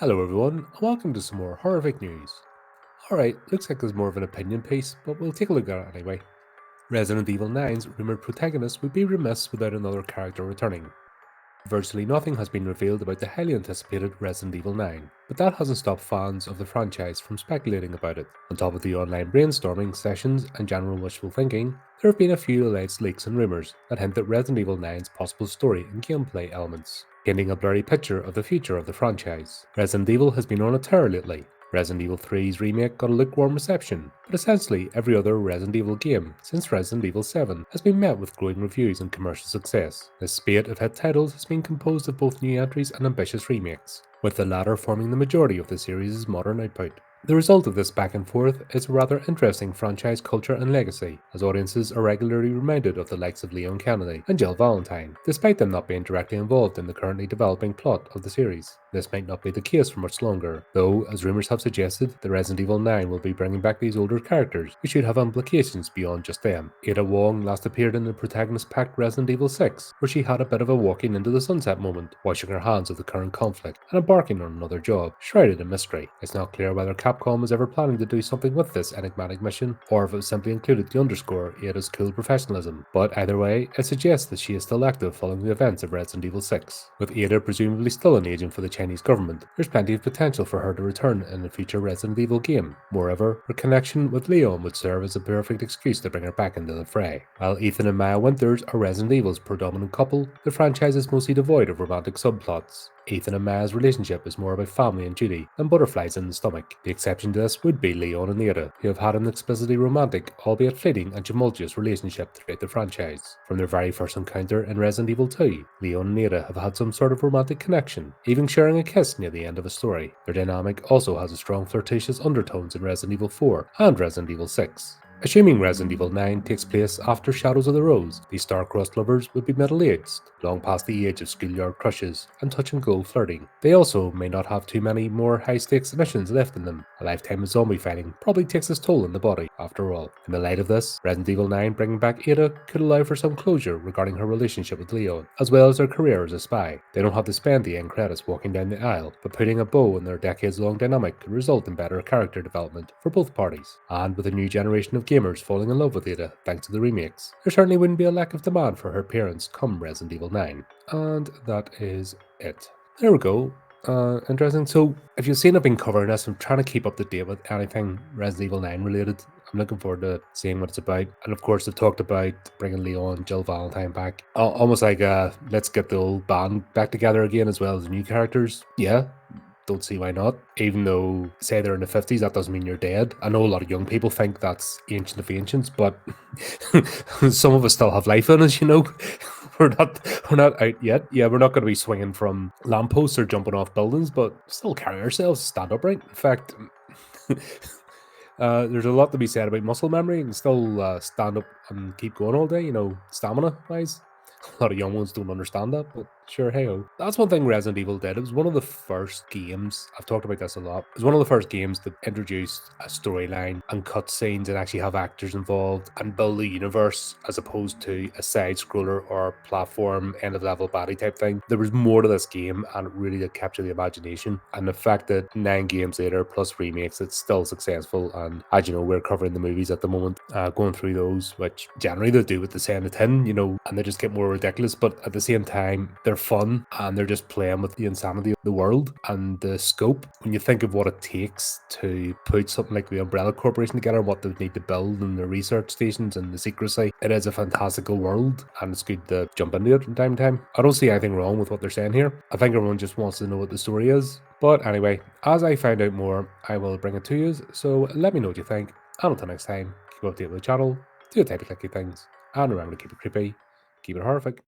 Hello everyone, and welcome to some more horrific news. Alright, looks like there's more of an opinion piece, but we'll take a look at it anyway. Resident Evil 9's rumoured protagonist would be remiss without another character returning. Virtually nothing has been revealed about the highly anticipated Resident Evil 9, but that hasn't stopped fans of the franchise from speculating about it. On top of the online brainstorming sessions and general wishful thinking, there have been a few alleged leaks and rumours that hint at Resident Evil 9's possible story and gameplay elements, painting a blurry picture of the future of the franchise. Resident Evil has been on a tear lately. Resident Evil 3's remake got a lukewarm reception, but essentially every other Resident Evil game since Resident Evil 7 has been met with glowing reviews and commercial success. This spate of hit titles has been composed of both new entries and ambitious remakes, with the latter forming the majority of the series' modern output. The result of this back and forth is a rather interesting franchise culture and legacy, as audiences are regularly reminded of the likes of Leon Kennedy and Jill Valentine, despite them not being directly involved in the currently developing plot of the series. This might not be the case for much longer, though, as rumours have suggested, the Resident Evil 9 will be bringing back these older characters, which should have implications beyond just them. Ada Wong last appeared in the protagonist-packed Resident Evil 6, where she had a bit of a walking into the sunset moment, washing her hands of the current conflict and embarking on another job, shrouded in mystery. It's not clear whether Capcom was ever planning to do something with this enigmatic mission, or if it was simply included to underscore Ada's cool professionalism, but either way, it suggests that she is still active following the events of Resident Evil 6. With Ada presumably still an agent for the Chinese government, there's plenty of potential for her to return in a future Resident Evil game. Moreover, her connection with Leon would serve as a perfect excuse to bring her back into the fray. While Ethan and Maya Winters are Resident Evil's predominant couple, the franchise is mostly devoid of romantic subplots. Ethan and Maya's relationship is more about family and duty than butterflies in the stomach. The exception to this would be Leon and Ada, who have had an explicitly romantic, albeit fleeting and tumultuous relationship throughout the franchise. From their very first encounter in Resident Evil 2, Leon and Ada have had some sort of romantic connection, even sharing a kiss near the end of a story. Their dynamic also has a strong flirtatious undertones in Resident Evil 4 and Resident Evil 6. Assuming Resident Evil 9 takes place after Shadows of the Rose, these star-crossed lovers would be middle-aged, long past the age of schoolyard crushes and touch-and-go flirting. They also may not have too many more high-stakes missions left in them. A lifetime of zombie fighting probably takes its toll on the body, after all. In the light of this, Resident Evil 9 bringing back Ada could allow for some closure regarding her relationship with Leon, as well as her career as a spy. They don't have to spend the end credits walking down the aisle, but putting a bow on their decades-long dynamic could result in better character development for both parties. And with a new generation of gamers falling in love with Ada thanks to the remakes, there certainly wouldn't be a lack of demand for her appearance come Resident Evil 9. And that is it. There we go. Interesting. So, if you've seen I've been covering this, I'm trying to keep up to date with anything Resident Evil 9 related. I'm looking forward to seeing what it's about. And of course, they've talked about bringing Leon, Jill Valentine back. Almost like let's get the old band back together again as well as the new characters. Yeah, don't see why not. Even though, say they're in the 50s, that doesn't mean you're dead. I know a lot of young people think that's ancient of ancients, but some of us still have life in us, you know. We're not out yet. Yeah, we're not going to be swinging from lampposts or jumping off buildings, but still carry ourselves, stand upright. In fact, there's a lot to be said about muscle memory and still stand up and keep going all day, you know, stamina wise. A lot of young ones don't understand that, but sure, hey ho. That's one thing Resident Evil did. It was one of the first games, I've talked about this a lot, it was one of the first games that introduced a storyline and cutscenes and actually have actors involved and build a universe as opposed to a side scroller or platform end of level baddie type thing. There was more to this game and it really did capture the imagination. And the fact that 9 games later plus remakes, it's still successful. And as you know, we're covering the movies at the moment, going through those, which generally they do with the 10 to 10, you know, and they just get more ridiculous, but at the same time, they're fun and they're just playing with the insanity of the world and the scope. When you think of what it takes to put something like the Umbrella Corporation together, what they would need to build and the research stations and the secrecy, it is a fantastical world and it's good to jump into it from time to time. I don't see anything wrong with what they're saying here. I think everyone just wants to know what the story is. But anyway, as I find out more, I will bring it to you. So let me know what you think. And until next time, keep updated with the channel, do the type of clicky things, and remember to keep it creepy, keep it horrific.